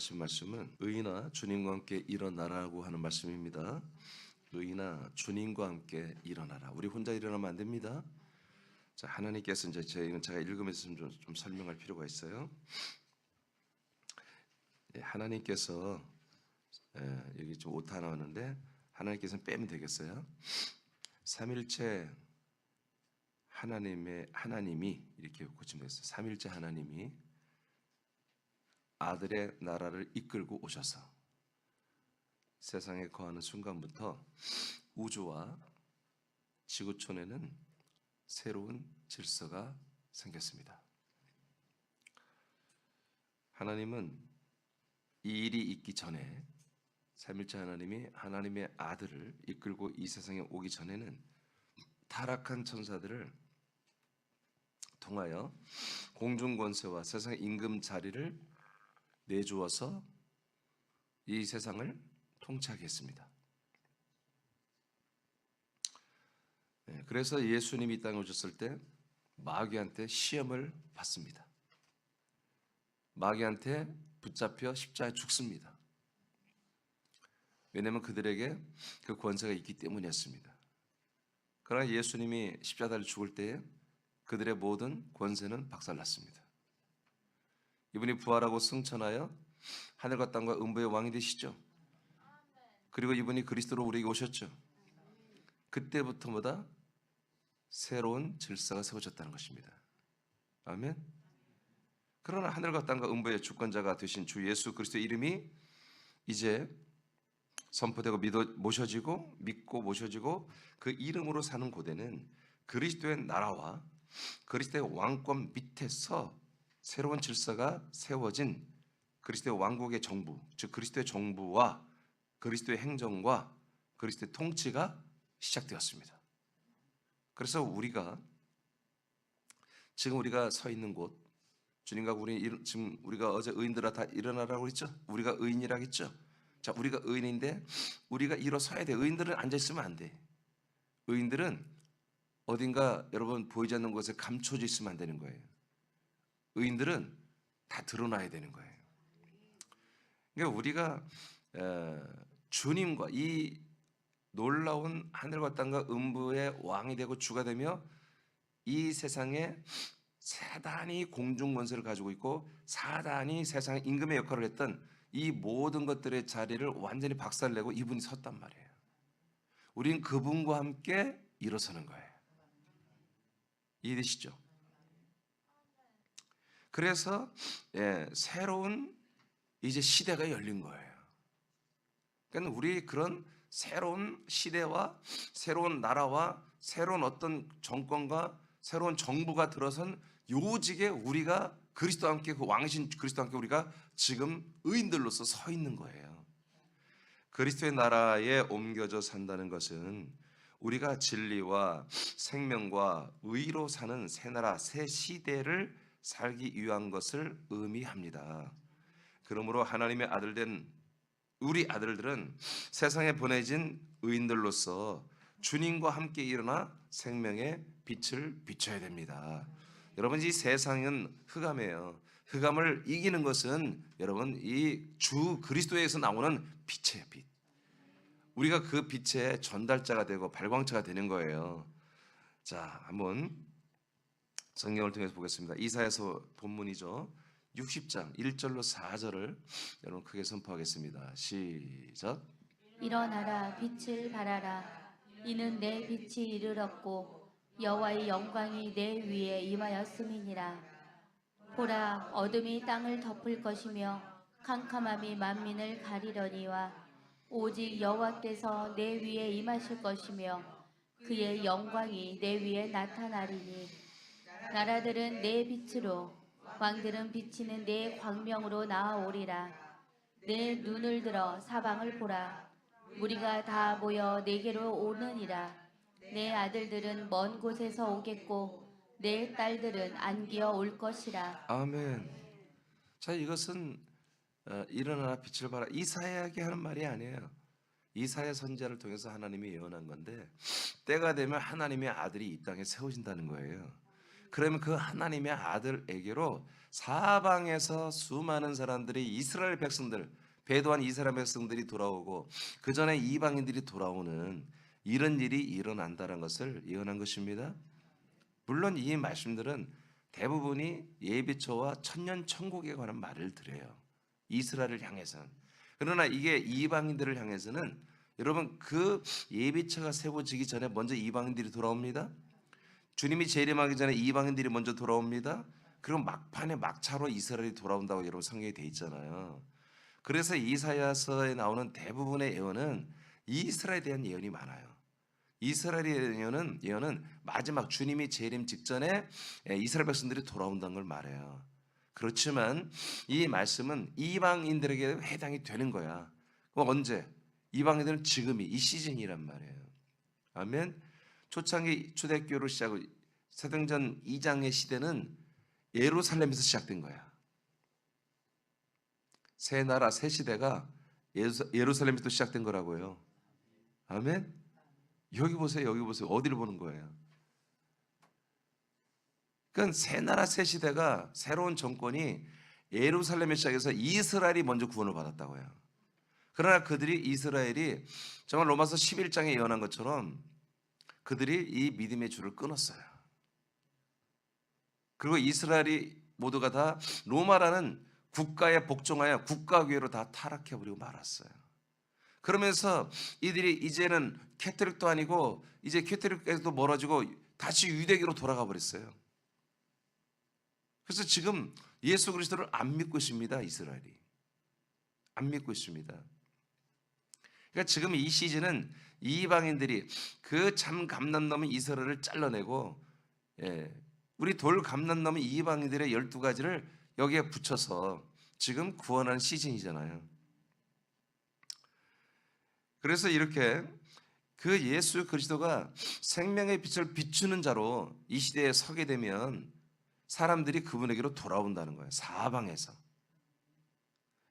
허락하신 말씀은 의인아 주님과 함께 일어나라고 하는 말씀입니다. 의인아 주님과 함께 일어나라. 우리 혼자 일어나면 안 됩니다. 자, 하나님께서 이제 제가 읽으면서 좀 설명할 필요가 있어요. 하나님께서 여기 좀 오타 나왔는데 하나님께서는 빼면 되겠어요. 삼일체 하나님이 이렇게 고치면 되겠어요. 삼일체 하나님이 아들의 나라를 이끌고 오셔서 세상에 거하는 순간부터 우주와 지구촌에는 새로운 질서가 생겼습니다. 하나님은 이 일이 있기 전에 삼일체 하나님이 하나님의 아들을 이끌고 이 세상에 오기 전에는 타락한 천사들을 통하여 공중 권세와 세상의 임금 자리를 내주어서 이 세상을 통치하게 했습니다. 그래서 예수님이 이 땅에 오셨을 때 마귀한테 시험을 받습니다. 마귀한테 붙잡혀 십자가에 죽습니다. 왜냐하면 그들에게 그 권세가 있기 때문이었습니다. 그러나 예수님이 십자가를 죽을 때에 그들의 모든 권세는 박살났습니다. 이분이 부활하고 승천하여 하늘과 땅과 음부의 왕이 되시죠. 그리고 이분이 그리스도로 우리에게 오셨죠. 그때부터보다 새로운 질서가 세워졌다는 것입니다. 아멘. 그러나 하늘과 땅과 음부의 주권자가 되신 주 예수 그리스도의 이름이 이제 선포되고 믿고 모셔지고 그 이름으로 사는 고대는 그리스도의 나라와 그리스도의 왕권 밑에서 새로운 질서가 세워진 그리스도의 왕국의 정부, 즉 그리스도의 정부와 그리스도의 행정과 그리스도의 통치가 시작되었습니다. 그래서 지금 우리가 서 있는 곳, 주님과 지금 우리가 어제 의인들아 다 일어나라고 했죠? 우리가 의인이라고 했죠? 자, 우리가 의인인데 우리가 일어서야 돼. 의인들은 앉아 있으면 안 돼. 의인들은 어딘가 여러분 보이지 않는 곳에 감춰져 있으면 안 되는 거예요. 의인들은 다 드러나야 되는 거예요. 그러니까 우리가 주님과 이 놀라운 하늘과 땅과 음부의 왕이 되고 주가 되며 이 세상에 사단이 공중 권세를 가지고 있고 사단이 세상의 임금의 역할을 했던 이 모든 것들의 자리를 완전히 박살내고 이분이 섰단 말이에요. 우린 그분과 함께 일어서는 거예요. 이해되시죠? 그래서 새로운 이제 시대가 열린 거예요. 그러니까 우리 그런 새로운 시대와 새로운 나라와 새로운 어떤 정권과 새로운 정부가 들어선 요직에 우리가 그리스도와 함께 그 왕이신 그리스도와 함께 우리가 지금 의인들로서 서 있는 거예요. 그리스도의 나라에 옮겨져 산다는 것은 우리가 진리와 생명과 의로 사는 새 나라, 새 시대를 살기 위한 것을 의미합니다. 그러므로 하나님의 아들된 우리 아들들은 세상에 보내진 의인들로서 주님과 함께 일어나 생명의 빛을 비춰야 됩니다. 여러분, 이 세상은 흑암이에요. 흑암을 이기는 것은 여러분 이 주 그리스도에서 나오는 빛이에요. 빛. 우리가 그 빛의 전달자가 되고 발광체가 되는 거예요. 자, 한번 성경을 통해서 보겠습니다. 이사야서 본문이죠. 60장 1절로 4절을 여러분 크게 선포하겠습니다. 시작. 일어나라 빛을 발하라. 이는 내 빛이 이르렀고 여호와의 영광이 내 위에 임하였음이니라. 보라, 어둠이 땅을 덮을 것이며 캄캄함이 만민을 가리려니와 오직 여호와께서 내 위에 임하실 것이며 그의 영광이 내 위에 나타나리니 나라들은 내 빛으로 왕들은 비치는 내 광명으로 나아오리라. 내 눈을 들어 사방을 보라. 무리가 다 모여 내게로 오느니라. 내 아들들은 먼 곳에서 오겠고 내 딸들은 안기어 올 것이라. 아멘. 자, 이것은 일어나라 빛을 발하 이사야에게 하는 말이 아니에요. 이사야 선지자를 통해서 하나님이 예언한 건데 때가 되면 하나님의 아들이 이 땅에 세워진다는 거예요. 그러면 그 하나님의 아들에게로 사방에서 수많은 사람들이 이스라엘 백성들, 배도한 이스라엘 백성들이 돌아오고 그 전에 이방인들이 돌아오는 이런 일이 일어난다는 것을 예언한 것입니다. 물론 이 말씀들은 대부분이 예비처와 천년 천국에 관한 말을 드려요. 이스라엘을 향해서는. 그러나 이게 이방인들을 향해서는 여러분 그 예비처가 세워지기 전에 먼저 이방인들이 돌아옵니다. 주님이 재림하기 전에 이방인들이 먼저 돌아옵니다. 그리고 막판에 막차로 이스라엘이 돌아온다고 여러분 성경에 돼 있잖아요. 그래서 이사야서에 나오는 대부분의 예언은 이스라엘에 대한 예언이 많아요. 이스라엘에 대한 예언은 마지막 주님이 재림 직전에 이스라엘 백성들이 돌아온다는 걸 말해요. 그렇지만 이 말씀은 이방인들에게 해당이 되는 거야. 그럼 언제? 이방인들은 지금이 이 시즌이란 말이에요. 아멘. 초창기 초대교회로 시작하고 사도행전 2장의 시대는 예루살렘에서 시작된 거야. 새 나라 새 시대가 예루살렘에서 시작된 거라고요. 아멘. 여기 보세요. 여기 보세요. 어디를 보는 거예요? 그러니까 새 나라 새 시대가 새로운 정권이 예루살렘에 시작해서 이스라엘이 먼저 구원을 받았다고요. 그러나 그들이 이스라엘이 정말 로마서 11장에 예언한 것처럼 그들이 이 믿음의 줄을 끊었어요. 그리고 이스라엘이 모두가 다 로마라는 국가에 복종하여 국가교회로 다 타락해버리고 말았어요. 그러면서 이들이 이제는 캐톨릭도 아니고 이제 캐톨릭에서도 멀어지고 다시 유대교로 돌아가 버렸어요. 그래서 지금 예수 그리스도를 안 믿고 있습니다. 이스라엘이 안 믿고 있습니다. 그러니까 지금 이 시즌은 이방인들이 그 참 감남나무 이스라엘을 잘라내고 우리 돌 감남나무 이방인들의 12가지를 여기에 붙여서 지금 구원하는 시즌이잖아요. 그래서 이렇게 그 예수 그리스도가 생명의 빛을 비추는 자로 이 시대에 서게 되면 사람들이 그분에게로 돌아온다는 거예요. 사방에서.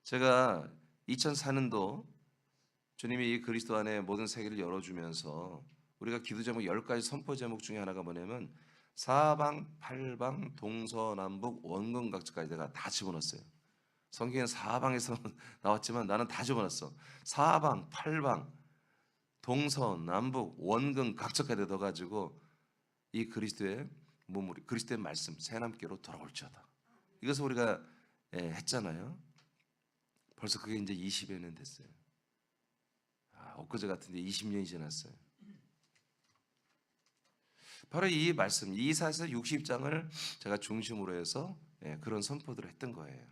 제가 2004년도 주님이 이 그리스도 안에 모든 세계를 열어주면서 우리가 기도 제목 10가지 선포 제목 중에 하나가 뭐냐면 사방, 팔방, 동서남북, 원근각지까지 내가 다 집어넣었어요. 성경에는 사방에서 나왔지만 나는 다 집어넣었어. 사방, 팔방, 동서남북, 원근각지까지 넣어가지고 이 그리스도의 몸으로 그리스도의 말씀 새남께로 돌아올지어다. 이것을 우리가 했잖아요. 벌써 그게 이제 20여 년 됐어요. 엊그제 같은데 20년이 지났어요. 바로 이 말씀 이사야서 60장을 제가 중심으로 해서 그런 선포들을 했던 거예요.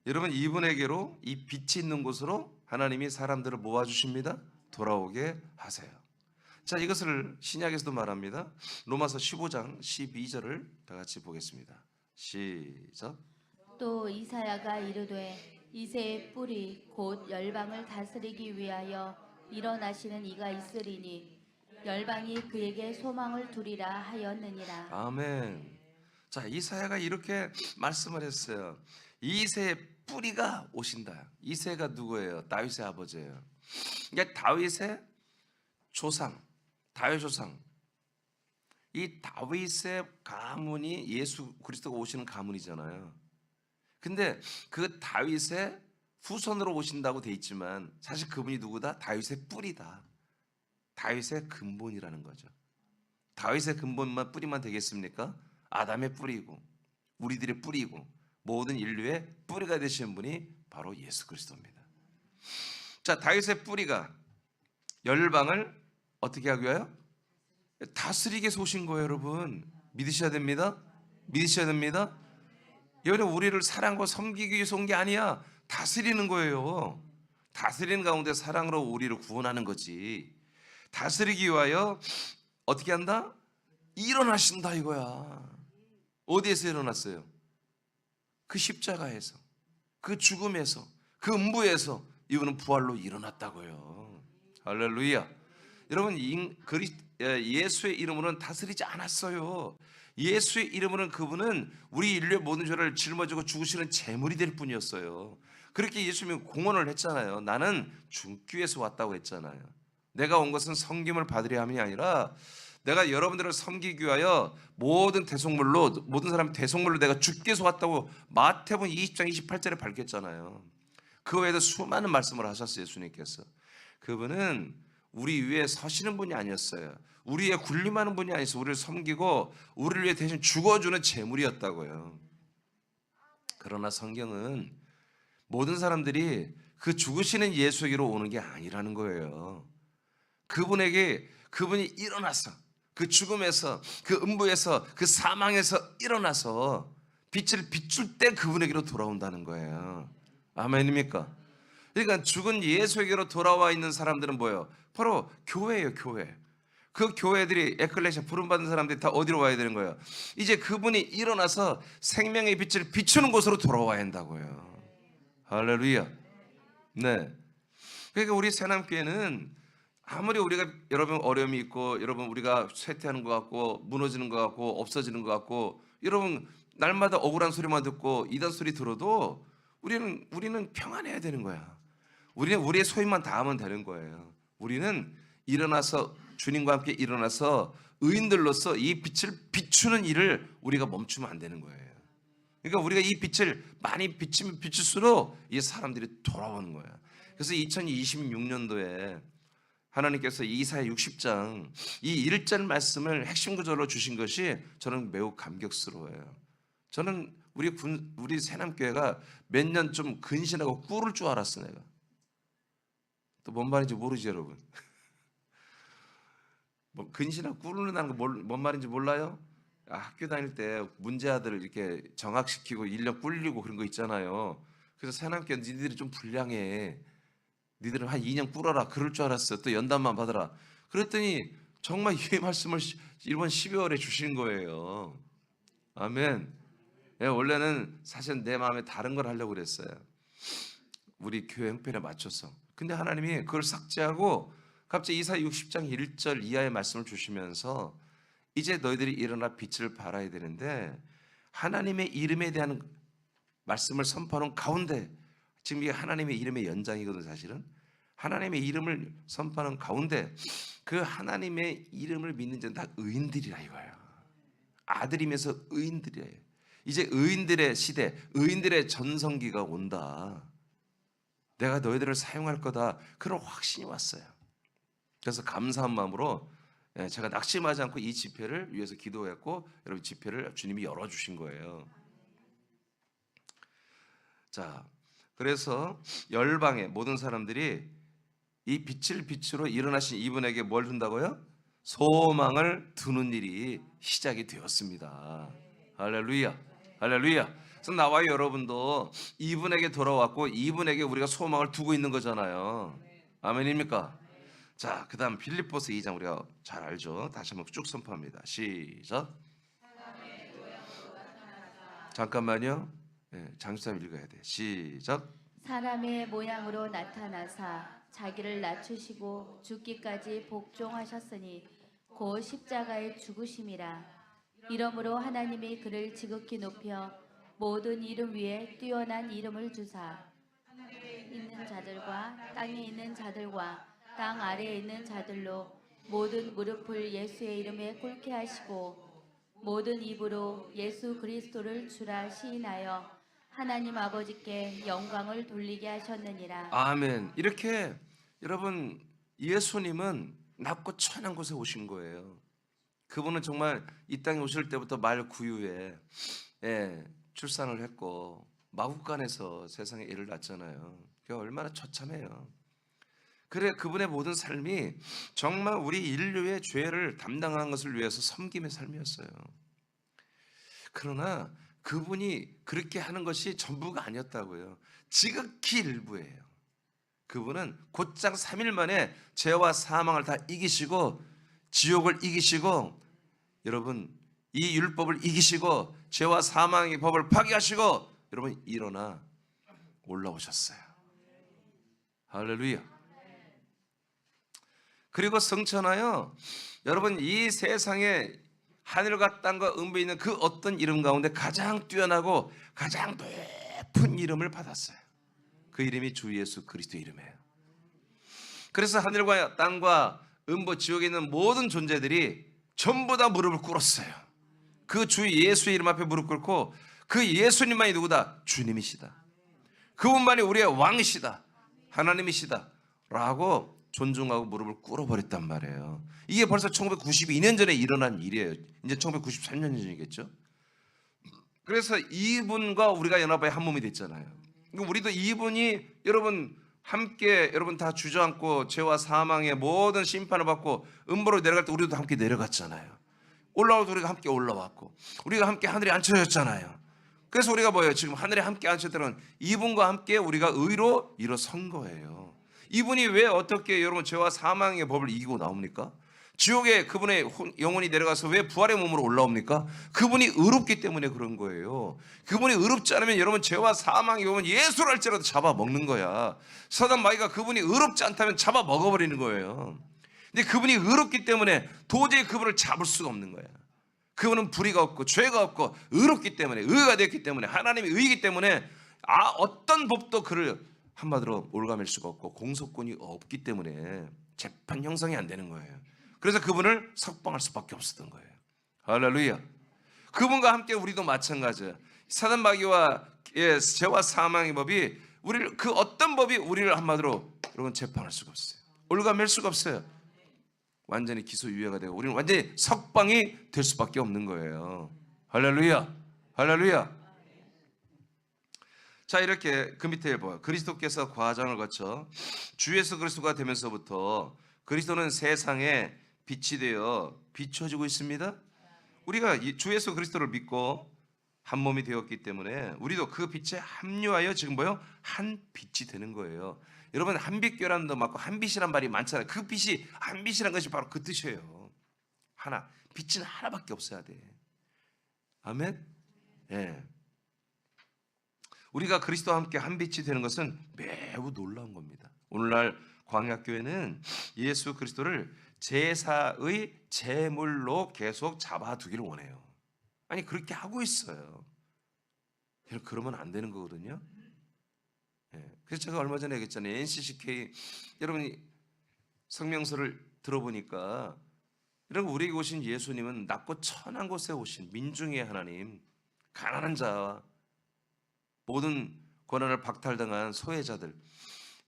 여러분 이분에게로 이 빛이 있는 곳으로 하나님이 사람들을 모아주십니다. 돌아오게 하세요. 자, 이것을 신약에서도 말합니다. 로마서 15장 12절을 다 같이 보겠습니다. 시작. 또 이사야가 이르되 이새의 뿌리 곧 열방을 다스리기 위하여 일어나시는 이가 있으리니 열방이 그에게 소망을 두리라 하였느니라. 아멘. 자, 이사야가 이렇게 말씀을 했어요. 이새의 뿌리가 오신다. 이새가 누구예요? 다윗의 아버지예요. 그러니까 다윗의 조상, 다윗 조상. 이 다윗의 가문이 예수 그리스도가 오시는 가문이잖아요. 근데 그 다윗의 후손으로 오신다고 돼 있지만 사실 그분이 누구다? 다윗의 뿌리다. 다윗의 근본이라는 거죠. 다윗의 근본만 뿌리만 되겠습니까? 아담의 뿌리고 우리들의 뿌리고 모든 인류의 뿌리가 되시는 분이 바로 예수 그리스도입니다. 자, 다윗의 뿌리가 열방을 어떻게 하기 위하여? 다스리기 위해서 오신 거예요, 여러분. 믿으셔야 됩니다. 믿으셔야 됩니다. 여러분, 우리를 사랑과 섬기기 위해서 온 게 아니야. 다스리는 거예요. 다스리는 가운데 사랑으로 우리를 구원하는 거지. 다스리기 위하여 어떻게 한다? 일어나신다 이거야. 어디에서 일어났어요? 그 십자가에서, 그 죽음에서, 그 음부에서 이분은 부활로 일어났다고요. 할렐루야. 여러분, 예수의 이름으로는 다스리지 않았어요. 예수의 이름으로는 그분은 우리 인류의 모든 죄를 짊어지고 죽으시는 제물이 될 뿐이었어요. 그렇게 예수님이 공언을 했잖아요. 나는 죽기 위해서 왔다고 했잖아요. 내가 온 것은 섬김을 받으려 함이 아니라 내가 여러분들을 섬기기 위하여 모든 사람 대속물로 내가 죽게 해서 왔다고 마태복음 20장 28절에 밝혔잖아요. 그 외에도 수많은 말씀을 하셨어요. 예수님께서. 그분은 우리 위에 서시는 분이 아니었어요. 우리 위에 군림하는 분이 아니었어요. 우리를 섬기고 우리를 위해 대신 죽어주는 제물이었다고요. 그러나 성경은 모든 사람들이 그 죽으시는 예수에게로 오는 게 아니라는 거예요. 그분이 일어나서 그 죽음에서 그 음부에서 그 사망에서 일어나서 빛을 비출 때 그분에게로 돌아온다는 거예요. 아멘입니까? 그러니까 죽은 예수에게로 돌아와 있는 사람들은 뭐예요? 바로 교회예요. 교회. 그 교회들이 에클레시아 부름받은 사람들이 다 어디로 와야 되는 거예요? 이제 그분이 일어나서 생명의 빛을 비추는 곳으로 돌아와야 한다고요. 할렐루야. 네. 그러니까 우리 새남교회는 아무리 우리가 여러분 어려움이 있고 여러분 우리가 쇠퇴하는 것 같고 무너지는 것 같고 없어지는 것 같고 여러분 날마다 억울한 소리만 듣고 이단 소리 들어도 우리는 평안해야 되는 거야. 우리는 우리의 소임만 다하면 되는 거예요. 우리는 일어나서 주님과 함께 일어나서 의인들로서 이 빛을 비추는 일을 우리가 멈추면 안 되는 거예요. 그러니까 우리가 이 빛을 많이 비치면 비출수록 이 사람들이 돌아오는 거예요. 그래서 2026년도에 하나님께서 이사야 60장 이 1절 말씀을 핵심 구절로 주신 것이 저는 매우 감격스러워요. 저는 우리 새남교회가 몇 년 좀 근신하고 꿇을 줄 알았어. 내가 또 뭔 말인지 모르지 여러분. 뭐 근신하고 꿇는다는 거 뭔 말인지 몰라요? 학교 다닐 때 문제아들을 이렇게 정학시키고 1년 꿀리고 그런 거 있잖아요. 그래서 새남교회 니들이 좀 불량해. 니들은 한 2년 꿇어라. 그럴 줄 알았어. 또 연단만 받아라. 그랬더니 정말 이 말씀을 이번 12월에 주신 거예요. 아멘. 예, 원래는 사실 내 마음에 다른 걸 하려고 그랬어요. 우리 교회 형편에 맞춰서. 근데 하나님이 그걸 삭제하고 갑자기 이사야 60장 1절 이하의 말씀을 주시면서 이제 너희들이 일어나 빛을 발하야 되는데 하나님의 이름에 대한 말씀을 선포하는 가운데 지금 이게 하나님의 이름의 연장이거든. 사실은 하나님의 이름을 선포하는 가운데 그 하나님의 이름을 믿는 자는 다 의인들이라 이거예요. 아들이면서 의인들이에요. 이제 의인들의 시대, 의인들의 전성기가 온다. 내가 너희들을 사용할 거다. 그런 확신이 왔어요. 그래서 감사한 마음으로 제가 낙심하지 않고 이 집회를 위해서 기도했고 여러분 집회를 주님이 열어주신 거예요. 자, 그래서 열방의 모든 사람들이 이 빛을 빛으로 일어나신 이분에게 뭘 준다고요? 소망을 두는 일이 시작이 되었습니다. 할렐루야, 할렐루야. 그래서 나와 여러분도 이분에게 돌아왔고 이분에게 우리가 소망을 두고 있는 거잖아요. 아멘입니까? 자, 그 다음 빌립보서 2장 우리가 잘 알죠? 다시 한번 쭉 선포합니다. 시작. 잠깐만요. 장수삼 읽어야 돼. 시작. 사람의 모양으로 나타나사 자기를 낮추시고 죽기까지 복종하셨으니 곧 십자가의 죽으심이라. 이러므로 하나님이 그를 지극히 높여 모든 이름 위에 뛰어난 이름을 주사 하늘에 있는 자들과 땅에 있는 자들과 땅 아래에 있는 자들로 모든 무릎을 예수의 이름에 꿇게 하시고 모든 입으로 예수 그리스도를 주라 시인하여 하나님 아버지께 영광을 돌리게 하셨느니라. 아멘. 이렇게 여러분 예수님은 낮고 천한 곳에 오신 거예요. 그분은 정말 이 땅에 오실 때부터 말 구유에 출산을 했고 마국간에서 세상에 애를 낳잖아요. 그게 얼마나 처참해요. 그래 그분의 모든 삶이 정말 우리 인류의 죄를 담당하는 것을 위해서 섬김의 삶이었어요. 그러나 그분이 그렇게 하는 것이 전부가 아니었다고요. 지극히 일부예요. 그분은 곧장 3일 만에 죄와 사망을 다 이기시고 지옥을 이기시고 여러분 이 율법을 이기시고 죄와 사망의 법을 파괴하시고 여러분 일어나 올라오셨어요. 할렐루야. 그리고 성천하여 여러분 이 세상에 하늘과 땅과 음부에 있는 그 어떤 이름 가운데 가장 뛰어나고 가장 높은 이름을 받았어요. 그 이름이 주 예수 그리스도 이름이에요. 그래서 하늘과 땅과 음부 지옥에 있는 모든 존재들이 전부 다 무릎을 꿇었어요. 그 주 예수의 이름 앞에 무릎 꿇고 그 예수님만이 누구다? 주님이시다. 그분만이 우리의 왕이시다. 하나님이시다. 라고 존중하고 무릎을 꿇어버렸단 말이에요. 이게 벌써 1992년 전에 일어난 일이에요. 이제 1993년 전이겠죠. 그래서 이분과 우리가 연합하여 한 몸이 됐잖아요. 우리도 이분이 여러분 함께 여러분 다 주저앉고 죄와 사망의 모든 심판을 받고 음부로 내려갈 때 우리도 함께 내려갔잖아요. 올라올 때 우리가 함께 올라왔고 우리가 함께 하늘에 앉혀졌잖아요. 그래서 우리가 뭐예요? 지금 하늘에 함께 앉혀들은 이분과 함께 우리가 의로 일어선 거예요. 이분이 왜 어떻게 여러분 죄와 사망의 법을 이기고 나옵니까? 지옥에 그분의 영혼이 내려가서 왜 부활의 몸으로 올라옵니까? 그분이 의롭기 때문에 그런 거예요. 그분이 의롭지 않으면 여러분 죄와 사망의 영혼 예수를 할지라도 잡아먹는 거야. 사단 마귀가 그분이 의롭지 않다면 잡아먹어버리는 거예요. 근데 그분이 의롭기 때문에 도저히 그분을 잡을 수가 없는 거야. 그분은 불의가 없고 죄가 없고 의롭기 때문에 의가 되었기 때문에 하나님의 의이기 때문에 어떤 법도 그를 한마디로 올가맬 수가 없고 공소권이 없기 때문에 재판 형성이 안 되는 거예요. 그래서 그분을 석방할 수밖에 없었던 거예요. 할렐루야. 그분과 함께 우리도 마찬가지예요. 사단 마귀와 죄와 사망의 법이 우리를 그 어떤 법이 우리를 한마디로 여러분 재판할 수가 없어요. 올가맬 수가 없어요. 완전히 기소유예가 되고 우리는 완전히 석방이 될 수밖에 없는 거예요. 할렐루야. 할렐루야. 자, 이렇게 그 밑에 봐요. 그리스도께서 과정을 거쳐 주 예수 그리스도가 되면서부터 그리스도는 세상에 빛이 되어 비춰지고 있습니다. 우리가 주 예수 그리스도를 믿고 한 몸이 되었기 때문에 우리도 그 빛에 합류하여 지금 뭐요? 한 빛이 되는 거예요. 여러분 한빛교란도 맞고 한빛이란 말이 많잖아요. 그 빛이 한빛이란 것이 바로 그 뜻이에요. 하나. 빛은 하나밖에 없어야 돼. 아멘. 예. 우리가 그리스도와 함께 한 빛이 되는 것은 매우 놀라운 겁니다. 오늘날 광야교회는 예수 그리스도를 제사의 제물로 계속 잡아두기를 원해요. 아니 그렇게 하고 있어요. 그러면 안 되는 거거든요. 그래서 제가 얼마 전에 얘기했잖아요. NCCK 여러분이 성명서를 들어보니까 여러분 우리에게 오신 예수님은 낮고 천한 곳에 오신 민중의 하나님, 가난한 자와 모든 권한을 박탈당한 소외자들,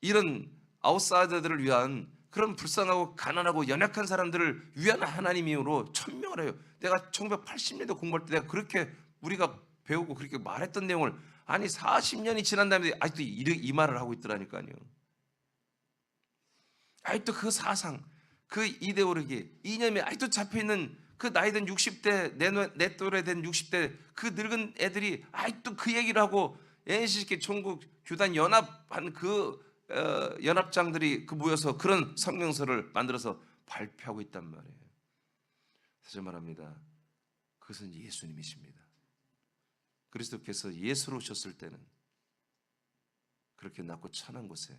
이런 아웃사이더들을 위한 그런 불쌍하고 가난하고 연약한 사람들을 위한 하나님이므로 천명을 해요. 내가 1980년대 공부할 때 내가 그렇게 우리가 배우고 그렇게 말했던 내용을 아니 40년이 지난 다음에 아직도 이 말을 하고 있더라니까요. 아직도 그 사상, 그 이데올로기, 이념에 아직도 잡혀있는 그 나이 든 60대 내 또래 된 60대 그 늙은 애들이 아직도 그 얘기를 하고 NCCK 총국 교단 연합한 그 연합장들이 그 모여서 그런 성명서를 만들어서 발표하고 있단 말이에요. 다시 말합니다. 그것은 예수님이십니다. 그리스도께서 예수로 오셨을 때는 그렇게 낮고 천한 곳에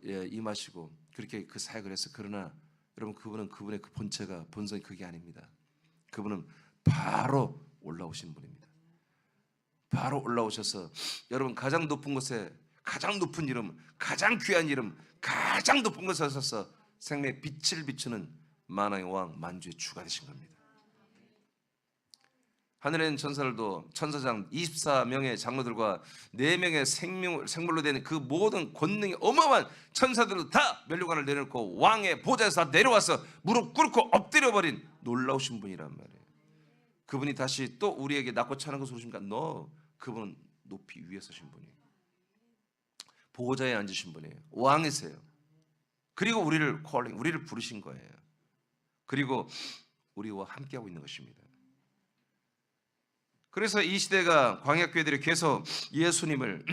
임하시고 그렇게 그 사역을 해서 그러나 여러분 그분은 그분의 그 본체가 본성이 그게 아닙니다. 그분은 바로 올라오신 분입니다. 바로 올라오셔서 여러분 가장 높은 곳에 가장 높은 이름, 가장 귀한 이름, 가장 높은 곳에 서서 생명의 빛을 비추는 만왕의 왕 만주의 주가 되신 겁니다. 하늘에 있는 천사들도 천사장 24명의 장로들과 4명의 생물로 된 그 모든 권능이 어마어마한 천사들도 다 면류관을 내려놓고 왕의 보좌에서 다 내려와서 무릎 꿇고 엎드려버린 놀라우신 분이란 말이에요. 그분이 다시 또 우리에게 낮고 천한 곳으로 오십니까? 그분은 높이 위에 서신 분이에요. 보좌에 앉으신 분이에요. 왕이세요. 그리고 우리를 우리를 부르신 거예요. 그리고 우리와 함께하고 있는 것입니다. 그래서 이 시대가 광야교회들이 계속 예수님을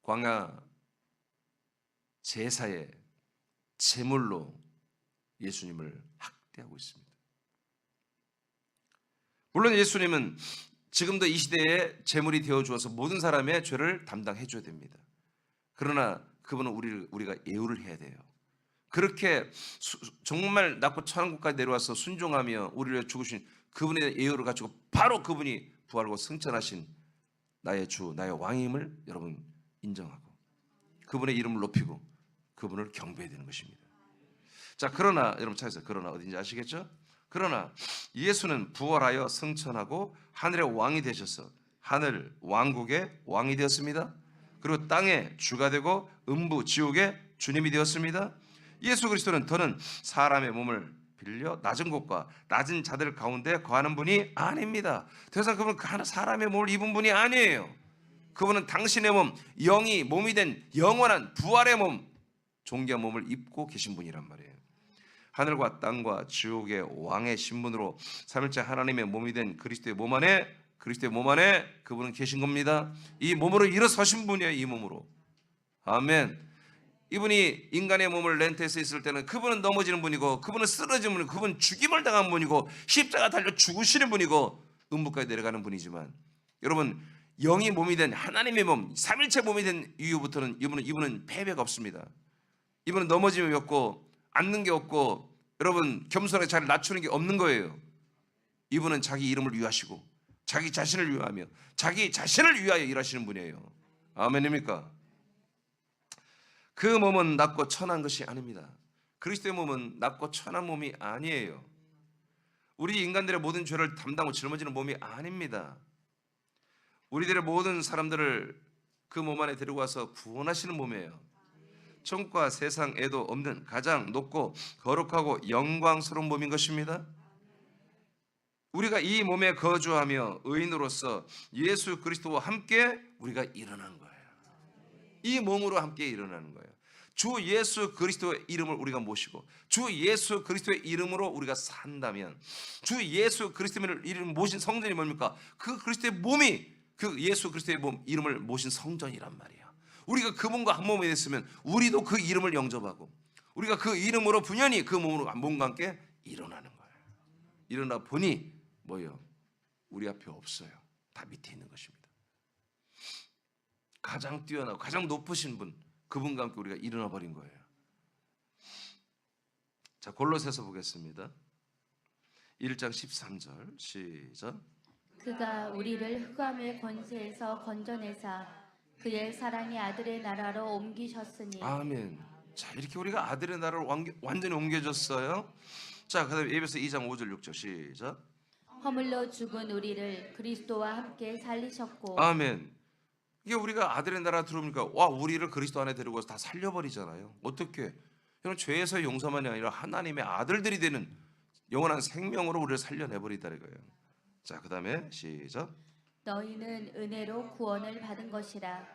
광야 제사의 제물로 예수님을 학대하고 있습니다. 물론 예수님은 지금도 이 시대에 제물이 되어 주어서 모든 사람의 죄를 담당해 줘야 됩니다. 그러나 그분은 우리가 예우를 해야 돼요. 그렇게 정말 낮고 천한 곳까지 내려와서 순종하며 우리를 위해 죽으신 그분의 예우를 가지고 바로 그분이 부활하고 승천하신 나의 주, 나의 왕임을 여러분 인정하고 그분의 이름을 높이고 그분을 경배해야 되는 것입니다. 자, 그러나 여러분 찾으세요. 그러나 어딘지 아시겠죠? 그러나 예수는 부활하여 승천하고 하늘의 왕이 되셔서 하늘 왕국의 왕이 되었습니다. 그리고 땅의 주가 되고 음부 지옥의 주님이 되었습니다. 예수 그리스도는 더는 사람의 몸을 빌려 낮은 곳과 낮은 자들 가운데 거하는 분이 아닙니다. 더 이상 그분은 사람의 몸을 입은 분이 아니에요. 그분은 당신의 몸, 영이 몸이 된 영원한 부활의 몸, 존귀한 몸을 입고 계신 분이란 말이에요. 하늘과 땅과 지옥의 왕의 신분으로 삼일째 하나님의 몸이 된 그리스도의 몸 안에 그분은 계신 겁니다. 이 몸으로 일어서신 분이에요. 이 몸으로. 아멘. 이분이 인간의 몸을 렌트해서 있을 때는 그분은 넘어지는 분이고, 그분은 쓰러지는 분이고, 그분은 죽임을 당한 분이고, 십자가 달려 죽으시는 분이고, 음부까지 내려가는 분이지만, 여러분 영이 몸이 된 하나님의 몸, 삼일체 몸이 된 이후부터는 이분은 패배가 없습니다. 이분은 넘어짐이 없고 앉는 게 없고, 여러분 겸손하게 잘 낮추는 게 없는 거예요. 이분은 자기 이름을 위하시고 자기 자신을 위하며 자기 자신을 위하여 일하시는 분이에요. 아멘입니까? 그 몸은 낮고 천한 것이 아닙니다. 그리스도의 몸은 낮고 천한 몸이 아니에요. 우리 인간들의 모든 죄를 담당하고 짊어지는 몸이 아닙니다. 우리들의 모든 사람들을 그 몸 안에 데리고 와서 구원하시는 몸이에요. 천국과 세상에도 없는 가장 높고 거룩하고 영광스러운 몸인 것입니다. 우리가 이 몸에 거주하며 의인으로서 예수 그리스도와 함께 우리가 일어난 거예요. 이 몸으로 함께 일어나는 거예요. 주 예수 그리스도의 이름을 우리가 모시고 주 예수 그리스도의 이름으로 우리가 산다면, 주 예수 그리스도의 이름 모신 성전이 뭡니까? 그 그리스도의 몸이 그 예수 그리스도의 몸 이름을 모신 성전이란 말이에요. 우리가 그분과 한 몸이 됐으면 우리도 그 이름을 영접하고 우리가 그 이름으로 분연히 그 몸으로 몸과 함께 일어나는 거예요. 일어나 보니 뭐예요? 우리 앞에 없어요. 다 밑에 있는 것입니다. 가장 뛰어나고 가장 높으신 분, 그분과 함께 우리가 일어나 버린 거예요. 자, 골로새서 보겠습니다. 1장 13절 시작. 그가 우리를 흑암의 권세에서 건져내사 그의 사랑의 아들의 나라로 옮기셨으니. 아멘. 자, 이렇게 우리가 아들의 나라로 완전히 옮겨졌어요. 자, 그다음에 에베소 2장 5절 6절 시작. 허물로 죽은 우리를 그리스도와 함께 살리셨고. 아멘. 이게 우리가 아들의 나라 들어오니까 와, 우리를 그리스도 안에 데리고 와서 다 살려버리잖아요. 어떻게? 여러분, 죄에서 용서만이 아니라 하나님의 아들들이 되는 영원한 생명으로 우리를 살려내버리다는 거예요. 자, 그 다음에 시작. 너희는 은혜로 구원을 받은 것이라.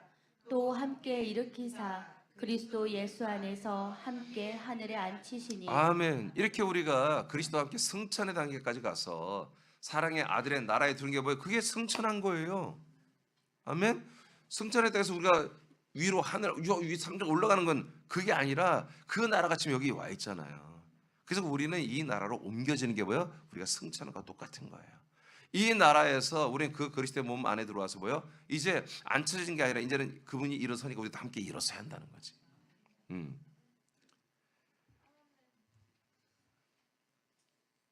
또 함께 일으키사 그리스도 예수 안에서 함께 하늘에 앉히시니. 아멘. 이렇게 우리가 그리스도와 함께 승천의 단계까지 가서 사랑의 아들의 나라에 두는 게 뭐예요? 그게 승천한 거예요. 아멘. 승천에 대해서 우리가 위로 하늘 위 삼정 올라가는 건 그게 아니라 그 나라가 지금 여기 와 있잖아요. 그래서 우리는 이 나라로 옮겨지는 게 뭐예요? 우리가 승천과 똑같은 거예요. 이 나라에서 우리는 그 그리스도의 몸 안에 들어와서 뭐예요? 이제 앉혀진 게 아니라 이제는 그분이 일어서니까 우리도 함께 일어서야 한다는 거지.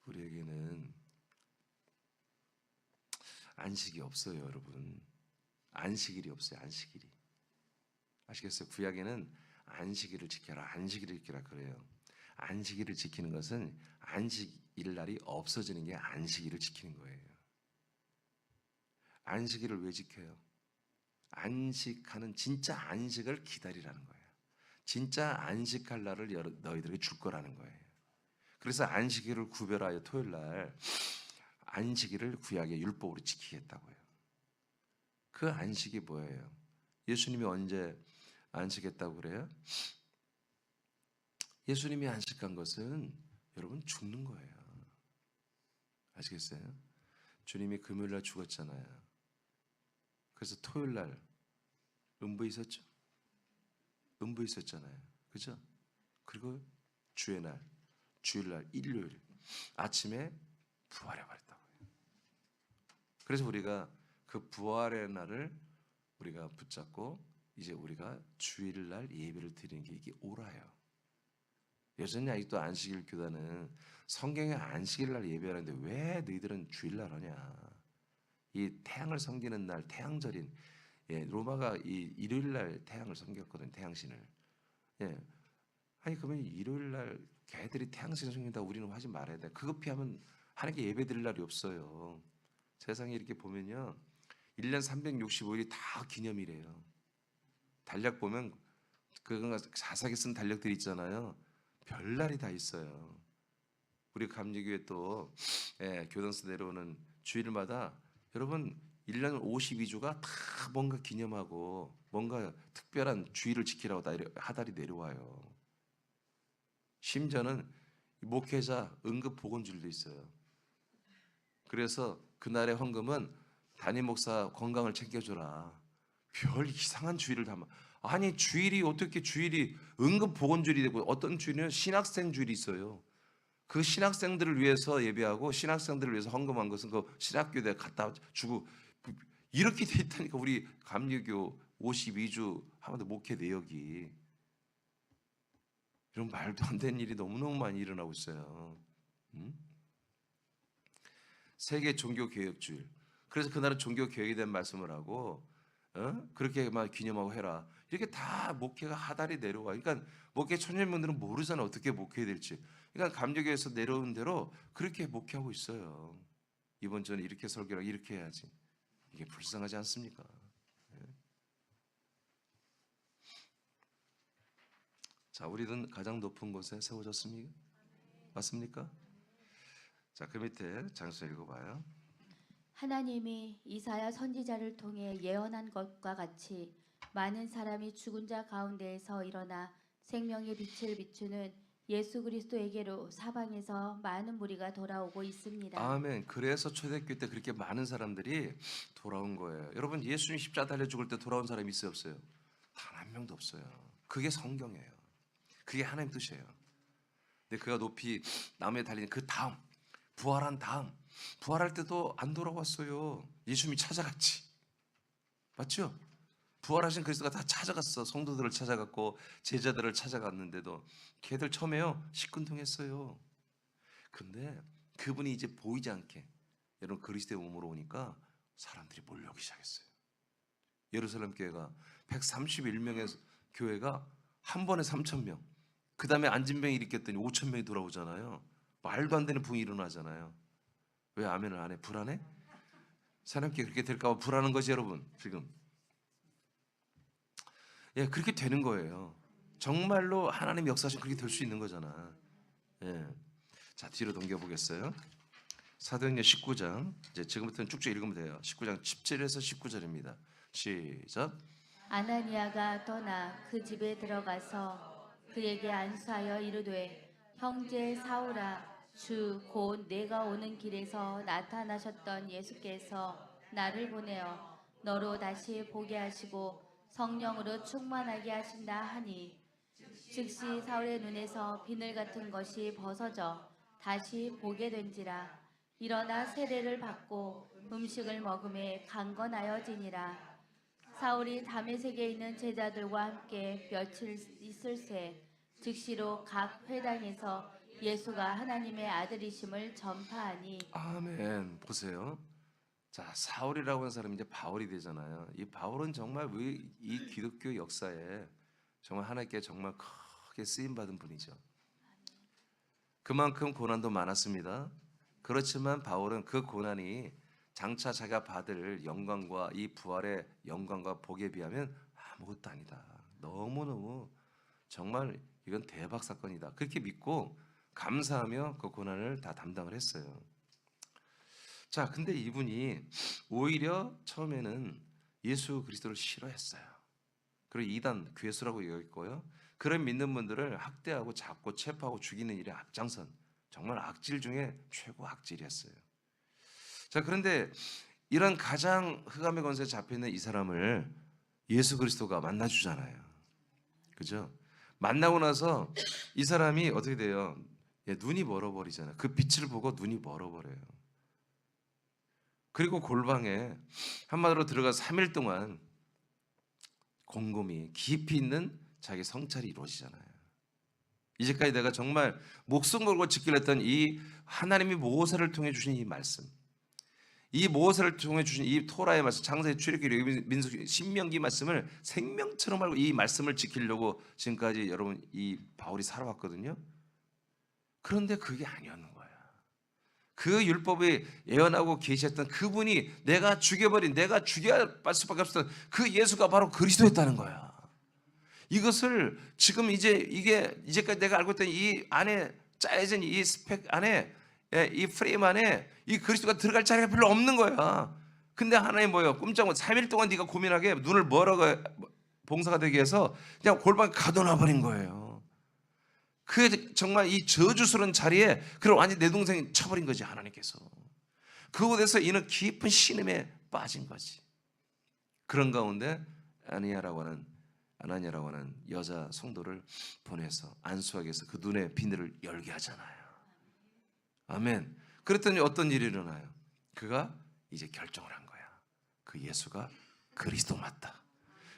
우리에게는 안식이 없어요, 여러분. 안식일이 없어요. 안식일이. 아시겠어요? 구약에는 안식일을 지켜라, 안식일을 지켜라 그래요. 안식일을 지키는 것은 안식일 날이 없어지는 게 안식일을 지키는 거예요. 안식일을 왜 지켜요? 안식하는 진짜 안식을 기다리라는 거예요. 진짜 안식할 날을 너희들에게 줄 거라는 거예요. 그래서 안식일을 구별하여 토요일 날 안식일을 구약의 율법으로 지키겠다고요. 그 안식이 뭐예요? 예수님이 언제 안식했다고 그래요? 예수님이 안식한 것은 여러분 죽는 거예요. 아시겠어요? 주님이 금요일 날 죽었잖아요. 그래서 토요일 날 음부 있었죠? 음부 있었잖아요. 그죠? 그리고 주의 날, 주일날, 일요일 아침에 부활해 버렸다고요. 그래서 우리가 그 부활의 날을 우리가 붙잡고 이제 우리가 주일날 예배를 드리는 게 이게 오라요. 여전히 아직도 안식일 교단은 성경에 안식일 날 예배하는데 왜 너희들은 주일날 하냐? 이 태양을 섬기는 날, 태양절인 로마가 이 일요일 날 태양을 섬겼거든, 태양신을. 아니 그러면 일요일 날 걔들이 태양신성이다 우리는 하지 말아야 돼. 그거 피하면 하나님께 예배 드릴 날이 없어요. 세상에 이렇게 보면요. 1년 365일이 다 기념이래요. 달력 보면 그거 자세하게 쓴 달력들이 있잖아요. 별날이 다 있어요. 우리 감리교회 또 교단서 내려오는 주일마다 여러분 1년 52주가 다 뭔가 기념하고 뭔가 특별한 주일을 지키라고 하달이 내려와요. 심지어는 목회자 응급 보건줄도 있어요. 그래서 그날의 헌금은 담임 목사 건강을 챙겨줘라. 별 이상한 주일을 담아. 아니 주일이 어떻게 주일이 응급 보건줄이 되고 어떤 주일은 신학생 주일이 있어요. 그 신학생들을 위해서 예배하고 신학생들을 위해서 헌금한 것은 그 신학교에 갖다 주고 이렇게 돼 있다니까. 우리 감리교 52주 하마도 목회 내역이 이런 말도 안 되는 일이 너무너무 많이 일어나고 있어요. 세계 종교 개혁주일. 그래서 그날은 종교 개혁에 대한 말씀을 하고 그렇게만 기념하고 해라. 이렇게 다 목회가 하달이 내려와. 그러니까 목회 청년분들은 모르잖아 어떻게 목회해야 될지. 그러니까 감리교에서 내려온 대로 그렇게 목회하고 있어요. 이번 주는 이렇게 설교를 이렇게 해야지. 이게 불쌍하지 않습니까? 자, 우리는 가장 높은 곳에 세워졌습니까? 맞습니까? 자, 그 밑에 장수 읽어봐요. 하나님이 이사야 선지자를 통해 예언한 것과 같이 많은 사람이 죽은 자 가운데에서 일어나 생명의 빛을 비추는 예수 그리스도에게로 사방에서 많은 무리가 돌아오고 있습니다. 아멘. 그래서 초대교회 때 그렇게 많은 사람들이 돌아온 거예요. 여러분 예수님 십자가 달려 죽을 때 돌아온 사람이 있어요 없어요? 단 한 명도 없어요. 그게 성경이에요. 그게 하나님 뜻이에요. 근데 그가 높이 나무에 달린 그 다음 부활한 다음 부활할 때도 안 돌아왔어요. 예수님이 찾아갔지. 맞죠? 부활하신 그리스도가 다 찾아갔어. 성도들을 찾아갔고 제자들을 찾아갔는데도 걔들 처음에요 시큰둥했어요. 근데 그분이 이제 보이지 않게 여러분 그리스도의 몸으로 오니까 사람들이 몰려오기 시작했어요. 예루살렘 교회가 131명의 교회가 한 번에 3,000명. 그 다음에 안진병이 일으켰더니 5,000명이 돌아오잖아요. 말도 안 되는 붕이 일어나잖아요. 왜 아멘을 안 해? 불안해? 사람께 그렇게 될까 봐 불안한 거지 여러분 지금. 예, 그렇게 되는 거예요. 정말로 하나님 역사하시면 그렇게 될 수 있는 거잖아. 예. 자 뒤로 넘겨보겠어요. 사도행전 19장 이제 지금부터는 쭉쭉 읽으면 돼요. 19장 17에서 19절입니다. 시작. 아나니아가 떠나 그 집에 들어가서 그에게 안수하여 이르되 형제 사울아 주 곧 내가 오는 길에서 나타나셨던 예수께서 나를 보내어 너로 다시 보게 하시고 성령으로 충만하게 하신다 하니 즉시 사울의 눈에서 비늘 같은 것이 벗어져 다시 보게 된지라. 일어나 세례를 받고 음식을 먹음에 강건하여지니라. 사울이 다메섹에 있는 제자들과 함께 며칠 있을새 즉시로 각 회당에서 예수가 하나님의 아들이심을 전파하니. 아멘. 보세요. 자 사울이라고 하는 사람이 이제 바울이 되잖아요. 이 바울은 정말 이 기독교 역사에 정말 하나님께 정말 크게 쓰임 받은 분이죠. 그만큼 고난도 많았습니다. 그렇지만 바울은 그 고난이 장차 자기가 받을 영광과 이 부활의 영광과 복에 비하면 아무것도 아니다. 너무너무 정말 이건 대박 사건이다. 그렇게 믿고 감사하며 그 고난을 다 담당을 했어요. 자, 근데 이분이 오히려 처음에는 예수 그리스도를 싫어했어요. 그리고 이단 괴수라고 여겼고요. 그런 믿는 분들을 학대하고 잡고 체포하고 죽이는 일에 앞장선 정말 악질 중에 최고 악질이었어요. 자, 그런데 이런 가장 흑암의 권세에 잡혀 있는 이 사람을 예수 그리스도가 만나 주잖아요. 그죠? 만나고 나서 이 사람이 어떻게 돼요? 눈이 멀어버리잖아요. 그 빛을 보고 눈이 멀어버려요. 그리고 골방에 한마디로 들어가 3일 동안 곰곰이 깊이 있는 자기 성찰이 이루어지잖아요. 이제까지 내가 정말 목숨 걸고 지키려 했던 이 하나님이 모세를 통해 주신 이 말씀, 이 모세를 통해 주신 이 토라의 말씀, 창세기, 출애굽기, 민수기, 신명기 말씀을 생명처럼 알고 이 말씀을 지키려고 지금까지 여러분 이 바울이 살아왔거든요. 그런데 그게 아니었는 거야. 그 율법이 예언하고 계셨던 그분이 내가 죽여야 할 수밖에 없었던 그 예수가 바로 그리스도였다는 거야. 이것을 지금 이제까지 내가 알고 있던 이 안에 짜여진 이 스펙 안에, 이 프레임 안에 이 그리스도가 들어갈 자리가 별로 없는 거야. 근데 하나님 뭐예요? 꼼짝 못 3일 동안 네가 고민하게 눈을 멀어가 봉사가 되게 해서 그냥 골방에 가둬놔 버린 거예요. 그 정말 이 저주스러운 자리에 그걸 완전히 내 동생이 쳐버린 거지, 하나님께서. 그곳에서 이는 깊은 신음에 빠진 거지. 그런 가운데 아나니아라고 하는 여자 성도를 보내서 안수하게 해서 그 눈의 비늘을 열게 하잖아요. 아멘. 그랬더니 어떤 일이 일어나요? 그가 이제 결정을 한 거야. 그 예수가 그리스도 맞다.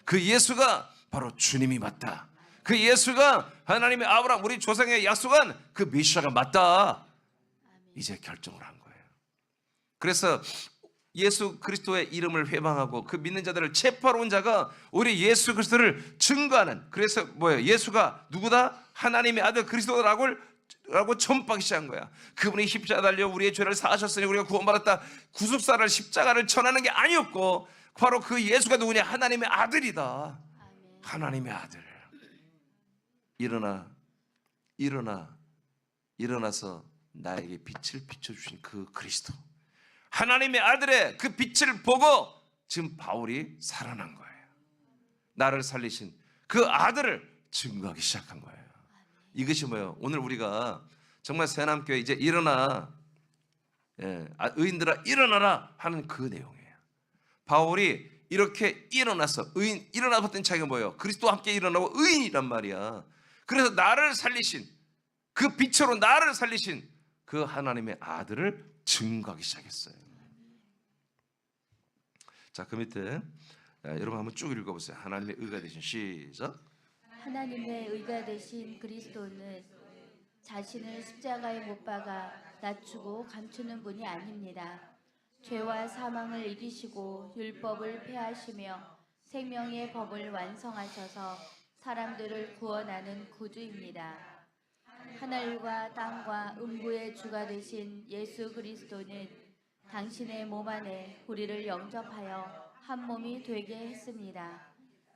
그 예수가 바로 주님이 맞다. 그 예수가 하나님의 아브라함 우리 조상의 약속한 그 메시아가 맞다. 이제 결정을 한 거예요. 그래서 예수 그리스도의 이름을 회방하고 그 믿는 자들을 체포하러 온 자가 우리 예수 그리스도를 증거하는, 그래서 뭐예요? 예수가 누구다? 하나님의 아들 그리스도라고 전파하기 시작한 거야. 그분이 십자가 달려 우리의 죄를 사하셨으니 우리가 구원받았다. 구속사를 십자가를 전하는 게 아니었고 바로 그 예수가 누구냐? 하나님의 아들이다. 하나님의 아들. 일어나서 나에게 빛을 비춰주신 그 그리스도, 하나님의 아들의 그 빛을 보고 지금 바울이 살아난 거예요. 나를 살리신 그 아들을 증거하기 시작한 거예요. 이것이 뭐예요? 오늘 우리가 정말 새남교회 이제 일어나, 의인들아 일어나라 하는 그 내용이에요. 바울이 이렇게 일어나서 일어나봤던 차이가 뭐예요? 그리스도와 함께 일어나고 의인이란 말이야. 그래서 나를 살리신 그 빛으로 나를 살리신 그 하나님의 아들을 증거하기 시작했어요. 자, 그 밑에 여러분 한번 쭉 읽어보세요. 하나님의 의가 되신, 시작. 하나님의 의가 되신 그리스도는 자신을 십자가에 못 박아 낮추고 감추는 분이 아닙니다. 죄와 사망을 이기시고 율법을 폐하시며 생명의 법을 완성하셔서 사람들을 구원하는 구주입니다. 하늘과 땅과 음부의 주가 되신 예수 그리스도는 당신의 몸 안에 우리를 영접하여 한 몸이 되게 했습니다.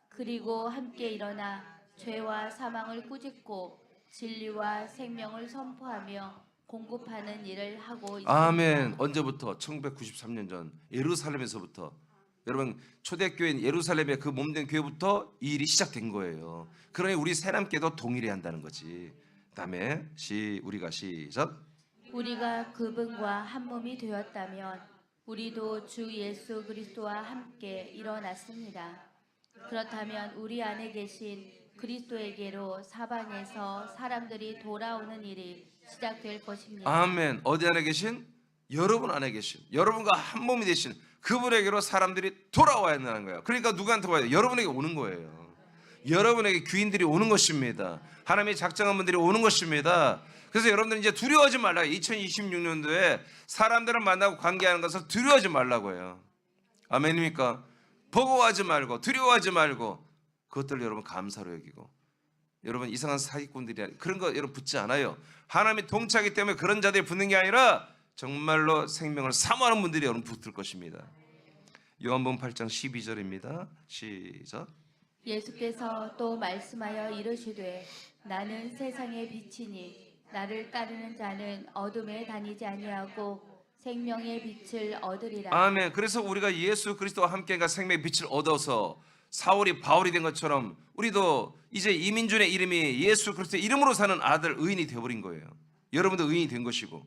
그리고 함께 일어나 죄와 사망을 꾸짖고 진리와 생명을 선포하며 공급하는 일을 하고 있습니다. 아멘. 언제부터? 1993년 전 예루살렘에서부터, 여러분 초대교회인 예루살렘의 그 몸된 교회부터 이 일이 시작된 거예요. 그러니 우리 새남교회도 동일해야 한다는 거지. 다음에 우리가 시작. 우리가 그분과 한 몸이 되었다면 우리도 주 예수 그리스도와 함께 일어났습니다. 그렇다면 우리 안에 계신 그리스도에게로 사방에서 사람들이 돌아오는 일이 시작될 것입니다. 아멘. 어디 안에 계신? 여러분 안에 계신, 여러분과 한 몸이 되신 그분에게로 사람들이 돌아와야 한다는 거예요. 그러니까 누구한테 와요? 여러분에게 오는 거예요. 여러분에게 귀인들이 오는 것입니다. 하나님의 작정한 분들이 오는 것입니다. 그래서 여러분들 이제 두려워하지 말라. 2026년도에 사람들을 만나고 관계하는 것을 두려워하지 말라고 해요. 아멘입니까? 버거워하지 말고 두려워하지 말고 그것들을 여러분 감사로 여기고, 여러분 이상한 사기꾼들이 그런 거 여러분 붙지 않아요. 하나님이 통치하기 때문에 그런 자들이 붙는 게 아니라 정말로 생명을 사모하는 분들이 여러분 붙을 것입니다. 요한복음 8장 12절입니다. 시작. 예수께서 또 말씀하여 이르시되 나는 세상의 빛이니 나를 따르는 자는 어둠에 다니지 아니하고 생명의 빛을 얻으리라. 아멘. 그래서 우리가 예수 그리스도와 함께가 생명의 빛을 얻어서 사울이 바울이 된 것처럼 우리도 이제 이민준의 이름이 예수 그리스도의 이름으로 사는 아들 의인이 되어버린 거예요. 여러분도 의인이 된 것이고.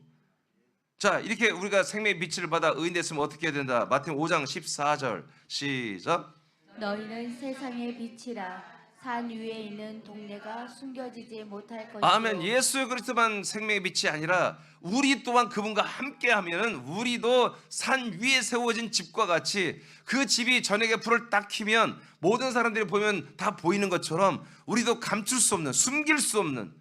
자, 이렇게 우리가 생명의 빛을 받아 의인 됐으면 어떻게 해야 된다? 마태복음 5장 14절 시작. 너희는 세상의 빛이라. 산 위에 있는 동네가 숨겨지지 못할 것이요. 아멘. 예수 그리스도만 생명의 빛이 아니라 우리 또한 그분과 함께하면은 우리도 산 위에 세워진 집과 같이 그 집이 저녁에 불을 딱 켜면 모든 사람들이 보면 다 보이는 것처럼 우리도 감출 수 없는, 숨길 수 없는,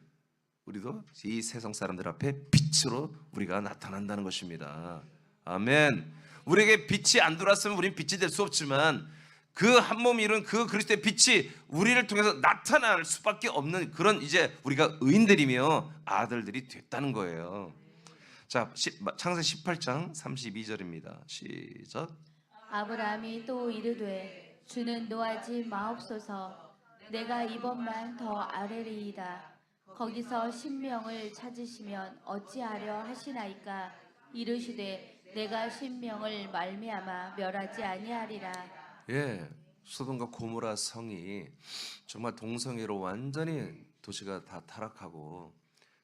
우리도 이 세상 사람들 앞에 빛으로 우리가 나타난다는 것입니다. 아멘. 우리에게 빛이 안 들어왔으면 우리는 빛이 될 수 없지만 그 한 몸이 이룬 그 그리스도의 빛이 우리를 통해서 나타날 수밖에 없는 그런 이제 우리가 의인들이며 아들들이 됐다는 거예요. 자, 창세기 18장 32절입니다. 시작. 아브라함이 또 이르되 주는 노하지 마옵소서. 내가 이번만 더 아뢰리이다. 거기서 신명을 찾으시면 어찌하려 하시나이까. 이르시되 내가 신명을 말미암아 멸하지 아니하리라. 예, 소돔과 고모라 성이 정말 동성애로 완전히 도시가 다 타락하고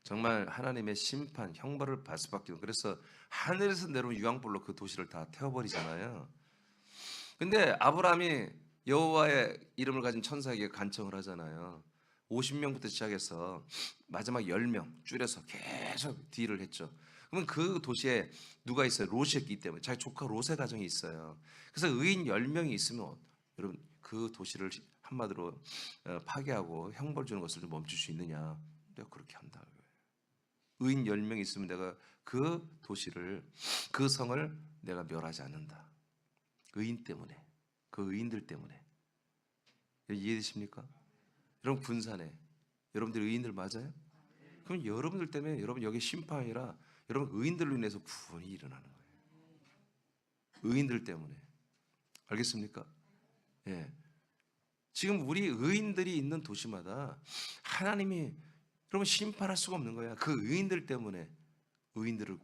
정말 하나님의 심판, 형벌을 받을 수밖에 없는. 그래서 하늘에서 내려온 유황불로 그 도시를 다 태워버리잖아요. 근데 아브라함이 여호와의 이름을 가진 천사에게 간청을 하잖아요. 50명부터 시작해서 마지막 10명 줄여서 계속 딜을 했죠. 그러면 그 도시에 누가 있어요? 롯이 있기 때문에 자기 조카 롯의 가정이 있어요. 그래서 의인 10명이 있으면 여러분 그 도시를 한마디로 파괴하고 형벌 주는 것을 좀 멈출 수 있느냐? 내가 그렇게 한다. 의인 10명이 있으면 내가 그 도시를 그 성을 내가 멸하지 않는다. 의인 때문에, 그 의인들 때문에. 이해되십니까? 여러분 군산에 여러분들 의인들 맞아요? 그럼 여러분들 때문에 여러분 여기 심판이라 여러분 의인들로 인해서 구원이 일어나는 거예요. 의인들 때문에. 알겠습니까? 예. 지금 우리 의인들이 있는 도시마다 하나님이 여러분 심판할 수가 없는 거야. 그 의인들 때문에 의인들을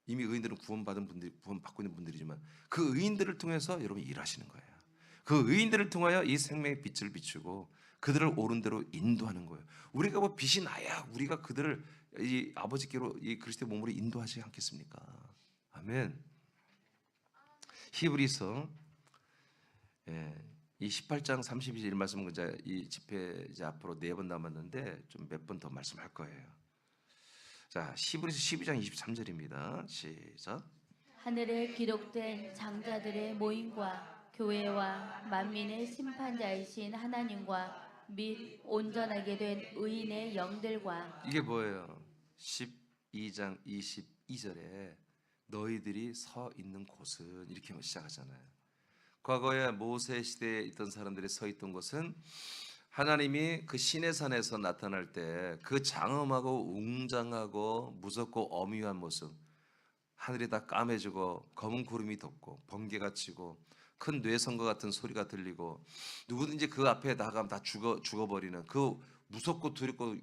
이미 의인들은 구원받은 분들, 구원받고 있는 분들이지만 그 의인들을 통해서 여러분 일하시는 거예요. 그 의인들을 통하여 이 생명의 빛을 비추고 그들을 옳은 대로 인도하는 거예요. 우리가 뭐 빛이 나야 우리가 그들을 이 아버지께로 이 그리스도의 몸으로 인도하지 않겠습니까? 아멘. 히브리서 이 18장 32절 말씀은 이제 이 집회 이제 앞으로 4번 남았는데 좀 몇 번 더 말씀할 거예요. 자, 히브리서 12장 23절입니다. 시작. 하늘에 기록된 장자들의 모임과 교회와 만민의 심판자이신 하나님과 및 온전하게 된 의인의 영들과. 이게 뭐예요? 12장 22절에 너희들이 서 있는 곳은 이렇게 시작하잖아요. 과거에 모세 시대에 있던 사람들이 서 있던 곳은 하나님이 그 시내산에서 나타날 때 그 장엄하고 웅장하고 무섭고 엄위한 모습, 하늘이 다 까매지고 검은 구름이 덮고 번개가 치고 큰 뇌성과 같은 소리가 들리고 누구든지 그 앞에 나가면 다 죽어버리는 그 무섭고 두렵고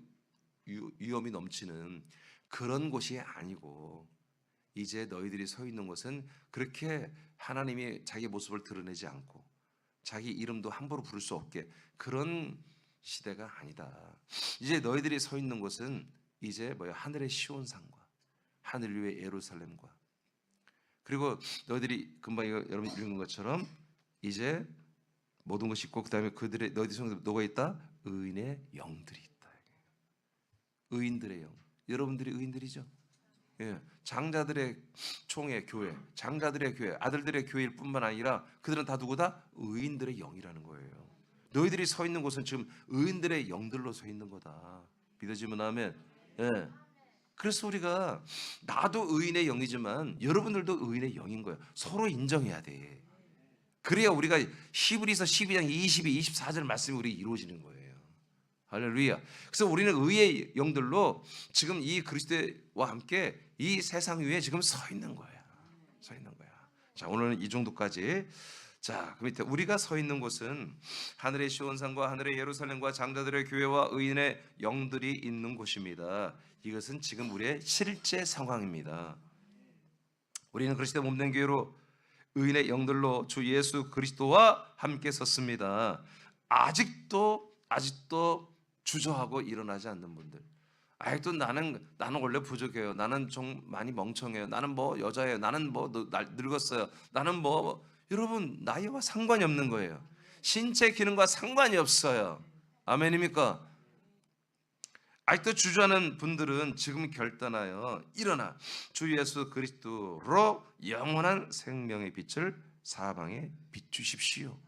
위험이 넘치는 그런 곳이 아니고 이제 너희들이 서 있는 곳은 그렇게 하나님이 자기 모습을 드러내지 않고 자기 이름도 함부로 부를 수 없게 그런 시대가 아니다. 이제 너희들이 서 있는 곳은 이제 뭐야? 하늘의 시온산과 하늘 위의 예루살렘과 그리고 너희들이 금방 여러분 읽은 것처럼 이제 모든 것이 있고 그다음에 그들의 너희들 속에 누가 있다? 의인의 영들이 있다. 의인들의 영. 여러분들이 의인들이죠. 예, 장자들의 총회 교회, 장자들의 교회, 아들들의 교회일 뿐만 아니라 그들은 다 누구다? 의인들의 영이라는 거예요. 너희들이 서 있는 곳은 지금 의인들의 영들로 서 있는 거다. 믿어지면 아멘. 예. 그래서 우리가 나도 의인의 영이지만 여러분들도 의인의 영인 거예요. 서로 인정해야 돼. 그래야 우리가 히브리서 12장 22, 24절 말씀이 우리 이루어지는 거예요. 할렐루야. 그래서 우리는 의의 영들로 지금 이 그리스도와 함께 이 세상 위에 지금 서 있는 거야. 서 있는 거야. 자, 오늘은 이 정도까지. 자, 그 밑에 우리가 서 있는 곳은 하늘의 시온산과 하늘의 예루살렘과 장자들의 교회와 의인의 영들이 있는 곳입니다. 이것은 지금 우리의 실제 상황입니다. 우리는 그리스도 몸된 교회로 의인의 영들로 주 예수 그리스도와 함께 섰습니다. 아직도 주저하고 일어나지 않는 분들, 아직도 나는 원래 부족해요. 나는 좀 많이 멍청해요. 나는 뭐 여자예요. 나는 뭐 늙었어요. 나는 뭐 여러분 나이와 상관이 없는 거예요. 신체 기능과 상관이 없어요. 아멘입니까? 아직도 주저하는 분들은 지금 결단하여 일어나 주 예수 그리스도로 영원한 생명의 빛을 사방에 비추십시오.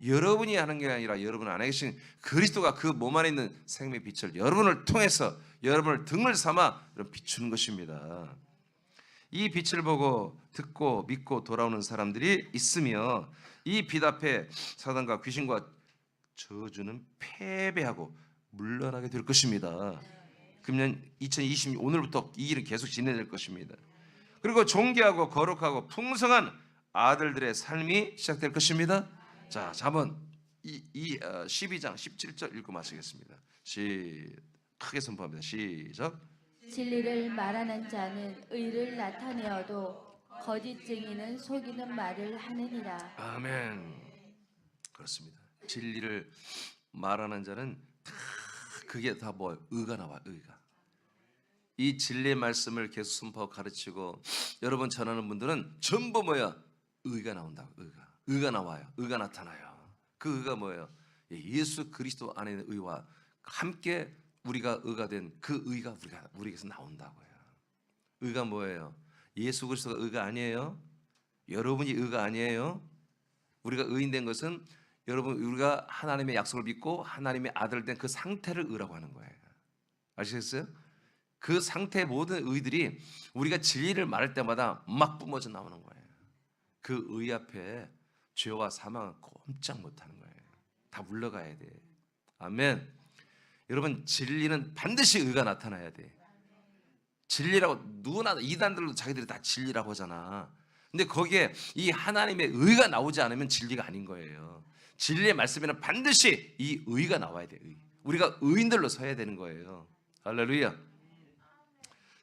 여러분이 하는 게 아니라 여러분 안에 계신 그리스도가 그 몸 안에 있는 생명의 빛을 여러분을 통해서 여러분을 등을 삼아 비추는 것입니다. 이 빛을 보고 듣고 믿고 돌아오는 사람들이 있으며 이 빛 앞에 사단과 귀신과 저주는 패배하고 물러나게 될 것입니다. 금년 2020 오늘부터 이 일은 계속 진행될 것입니다. 그리고 존귀하고 거룩하고 풍성한 아들들의 삶이 시작될 것입니다. 자, 한번 12장 17절 읽고 마치겠습니다. 크게 선포합니다. 시작. 진리를 말하는 자는 의를 나타내어도 거짓 증인은 속이는 말을 하느니라. 아멘. 그렇습니다. 진리를 말하는 자는 다 그게 다 뭐 의가 나와. 의가. 이 진리의 말씀을 계속 선포하고 가르치고 여러분 전하는 분들은 전부 뭐야? 의가 나온다고. 의가 나와요. 의가 나타나요. 그 의가 뭐예요? 예수 그리스도 안에 있는 의와 함께 우리가 의가 된 그 의가 우리에게서 나온다고요. 의가 뭐예요? 예수 그리스도가 의가 아니에요. 여러분이 의가 아니에요. 우리가 의인 된 것은 여러분 우리가 하나님의 약속을 믿고 하나님의 아들 된 그 상태를 의라고 하는 거예요. 아시겠어요? 그 상태의 모든 의들이 우리가 진리를 말할 때마다 막 뿜어져 나오는 거예요. 그 의 앞에 죄와 사망은 꼼짝 못하는 거예요. 다 물러가야 돼. 아멘. 여러분 진리는 반드시 의가 나타나야 돼. 진리라고 누구나 이단들도 자기들이 다 진리라고 하잖아. 근데 거기에 이 하나님의 의가 나오지 않으면 진리가 아닌 거예요. 진리의 말씀에는 반드시 이 의가 나와야 돼. 우리가 의인들로 서야 되는 거예요. 할렐루야.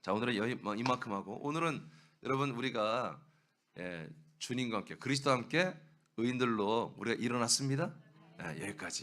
자, 오늘은 이만큼 하고 오늘은 여러분 우리가 주님과 함께 그리스도와 함께 의인들로 우리가 일어났습니다. 여기까지.